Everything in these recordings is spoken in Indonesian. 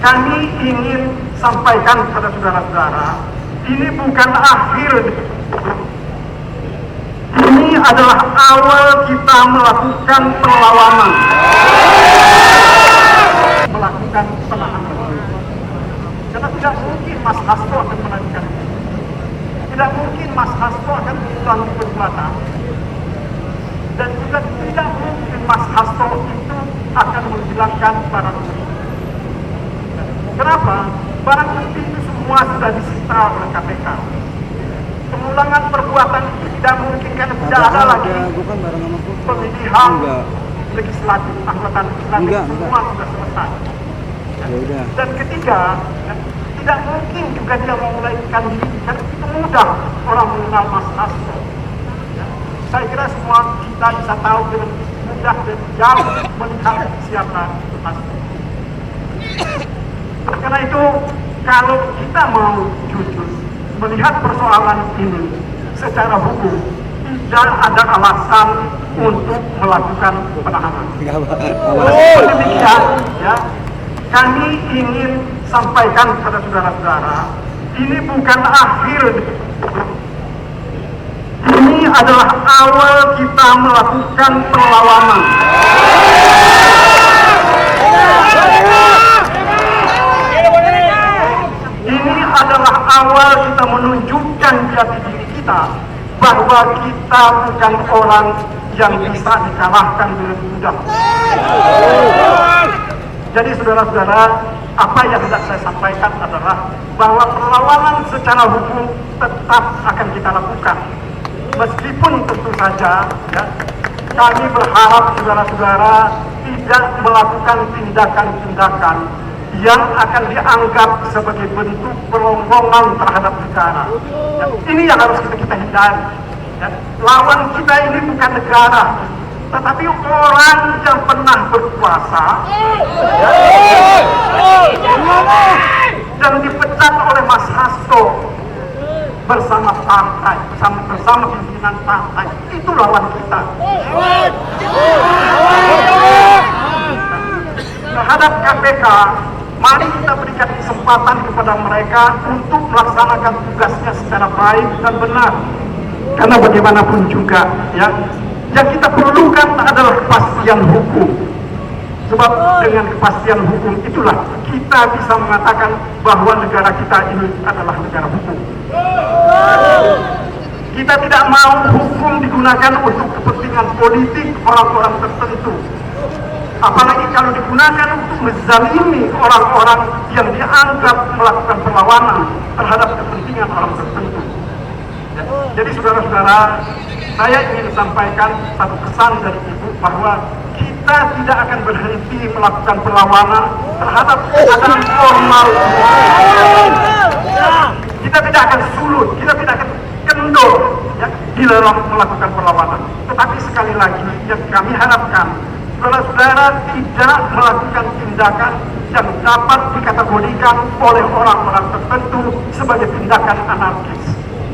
Kami ingin sampaikan kepada saudara-saudara, ini bukan akhir. Ini adalah awal kita melakukan perlawanan, melakukan penahanan. Karena tidak mungkin Mas Hasto akan melanjutkan itu. Tidak mungkin Mas Hasto akan mengulangi perbuatan. Dan juga tidak mungkin Mas Hasto itu akan menghilangkan barang bukti. Kenapa? Barang bukti itu semua sudah disita oleh KPK. Pengulangan perbuatan itu tidak mungkin karena tidak ada lagi pemilihan legislatif, anggota legislatif semua sudah selesai. Dan ketiga, tidak mungkin juga dia memulaikan diri karena itu mudah orang mengenal Mas Hasto. Saya kira semua kita bisa tahu dengan mudah dan jauh melihat siapa Mas Hasto. Karena itu, kalau kita mau jujur melihat persoalan ini secara hukum, tidak ada alasan untuk melakukan penahanan. Meskipun demikian, ya, kami ingin sampaikan kepada saudara-saudara, ini bukan akhir. Ini adalah awal kita melakukan perlawanan. Ini adalah awal kita menunjukkan jati diri kita bahwa kita bukan orang yang bisa dikalahkan dengan mudah. Jadi saudara-saudara, apa yang hendak saya sampaikan adalah bahwa perlawanan secara hukum tetap akan kita lakukan. Meskipun tentu saja, ya, kami berharap saudara-saudara tidak melakukan tindakan-tindakan yang akan dianggap sebagai bentuk perlonggongan terhadap negara. Ya, ini yang harus kita hindari. Ya, lawan kita ini bukan negara, tetapi orang yang pernah berkuasa, ya, dan dipecat oleh Mas Hasto bersama partai, bersama pimpinan partai. Itu lawan kita. Terhadap KPK, mari kita berikan kesempatan kepada mereka untuk melaksanakan tugasnya secara baik dan benar. Karena bagaimanapun juga, ya, yang kita perlukan adalah kepastian hukum. Sebab dengan kepastian hukum itulah kita bisa mengatakan bahwa negara kita ini adalah negara hukum. Kita tidak mau hukum digunakan untuk kepentingan politik orang-orang tertentu. Apalagi kalau digunakan untuk menzalimi orang-orang yang dianggap melakukan perlawanan terhadap kepentingan orang tertentu. Jadi saudara-saudara, saya ingin sampaikan satu pesan dari Ibu bahwa kita tidak akan berhenti melakukan perlawanan terhadap keadaan formal. Kita tidak akan sulut, kita tidak akan kendor, ya, di dalam melakukan perlawanan. Tetapi sekali lagi yang kami harapkan, saudara-saudara tidak melakukan tindakan yang dapat dikategorikan oleh orang-orang tertentu sebagai tindakan anarkis.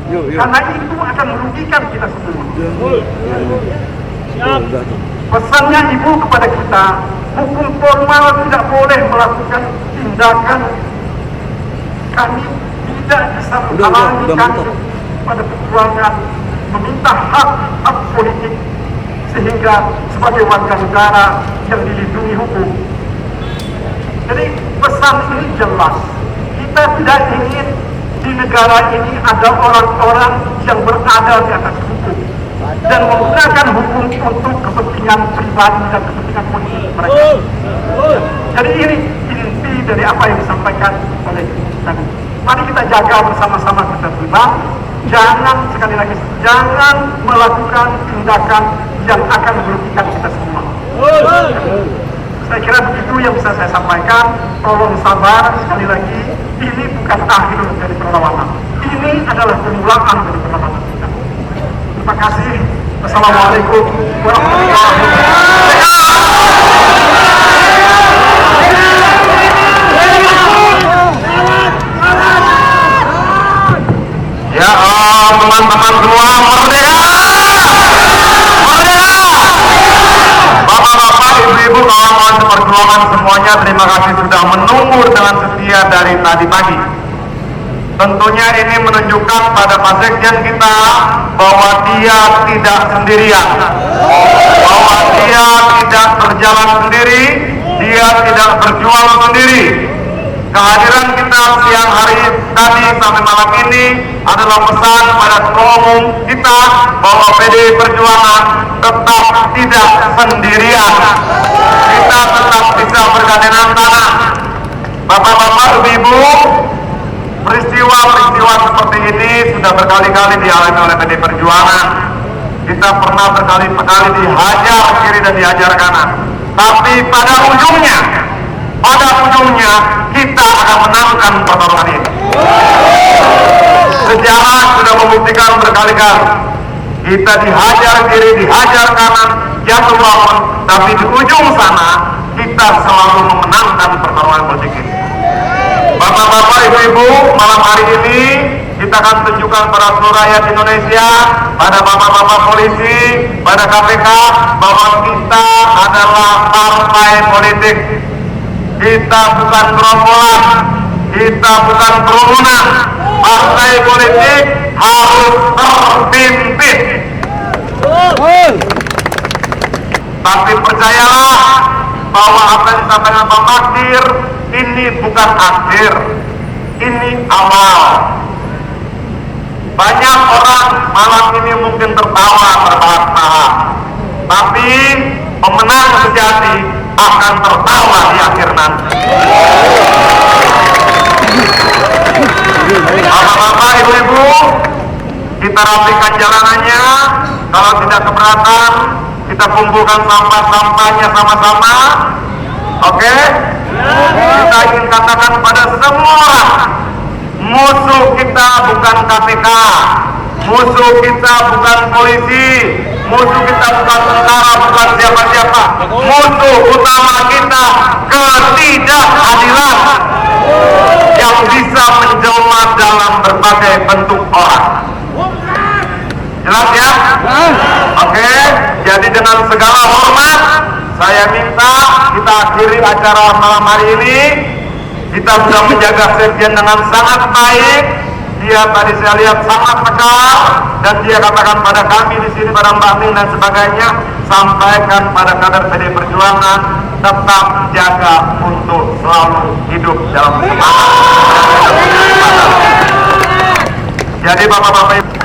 Karena itu akan merugikan kita semua. Pesannya Ibu kepada kita, hukum formal tidak boleh melakukan tindakan. Kami tidak bisa menghalangi kami pada perjuangan meminta hak politik sehingga sebagai warga negara yang dilindungi hukum. Jadi pesan ini jelas, kita tidak ingin di negara ini ada orang-orang yang berada di atas hukum dan menggunakan hukum untuk kepentingan pribadi dan kepentingan politik mereka. Jadi ini inti dari apa yang disampaikan oleh tadi. Mari kita jaga bersama-sama ketertiban. Jangan, sekali lagi, jangan melakukan tindakan yang akan merugikan kita semua. Saya kira begitu yang bisa saya sampaikan. Tolong sabar, sekali lagi, ini bukan akhir dari perlawanan. Ini adalah permulaan dari perlawanan kita. Terima kasih. Wassalamualaikum warahmatullahi wabarakatuh. Ya, teman-teman semua, merdeka! Merdeka! Bapak-bapak, ibu-ibu, kawan-kawan seperjuangan semuanya, terima kasih sudah menunggu dengan dengan setia dari tadi pagi. Tentunya ini menunjukkan pada Pak Sekjen kita bahwa dia tidak sendirian, bahwa dia tidak berjalan sendiri, dia tidak berjuang sendiri. Kehadiran kita siang hari tadi sampai malam ini adalah pesan pada ketua umum kita bahwa PDI Perjuangan tetap tidak sendirian. Kita tetap bisa bergandengan tangan. Bapak-bapak, ibu-ibu, peristiwa-peristiwa seperti ini sudah berkali-kali dialami oleh PDI Perjuangan. Kita pernah berkali-kali dihajar kiri dan dihajar kanan. Tapi pada ujungnya kita akan menangkan pertarungan ini. Sejarah sudah membuktikan berkali-kali. Kita dihajar kiri, dihajar kanan, jatuh bangun, tapi di ujung sana kita selalu memenangkan pertarungan politik ini. Bapak-bapak, ibu-ibu, malam hari ini kita akan tunjukkan pada seluruh rakyat Indonesia, pada bapak-bapak polisi, pada KPK, bahwa kita adalah partai politik. Kita bukan gerombolan, kita bukan kerumunan. Partai politik harus terpimpin. Tapi percayalah bahwa apa yang disampaikan Pak Magdir ini bukan akhir, ini awal. Banyak orang malam ini mungkin tertawa terbahak-bahak, tapi pemenang sejati akan tertawa di akhir nanti. Bapak-bapak, ibu-ibu, kita rapikan jalanannya. Kalau tidak keberatan, kita kumpulkan sampah-sampahnya sama-sama. Oke? Kita ingin katakan pada semua orang, musuh kita bukan KPK, musuh kita bukan polisi, musuh kita bukan tentara, bukan siapa-siapa. Musuh utama kita ketidakadilan yang bisa menjelma dalam berbagai bentuk orang. Jelas ya? Oke, jadi dengan segala hormat saya minta kita akhiri acara malam hari ini. Kita sudah menjaga Sekjen dengan sangat baik. Dia tadi saya lihat sangat tegar dan dia katakan pada kami di sini, pada Mbak Ning dan sebagainya, sampaikan pada kader PDI Perjuangan tetap jaga untuk selalu hidup dalam semangat. Jadi bapak-bapak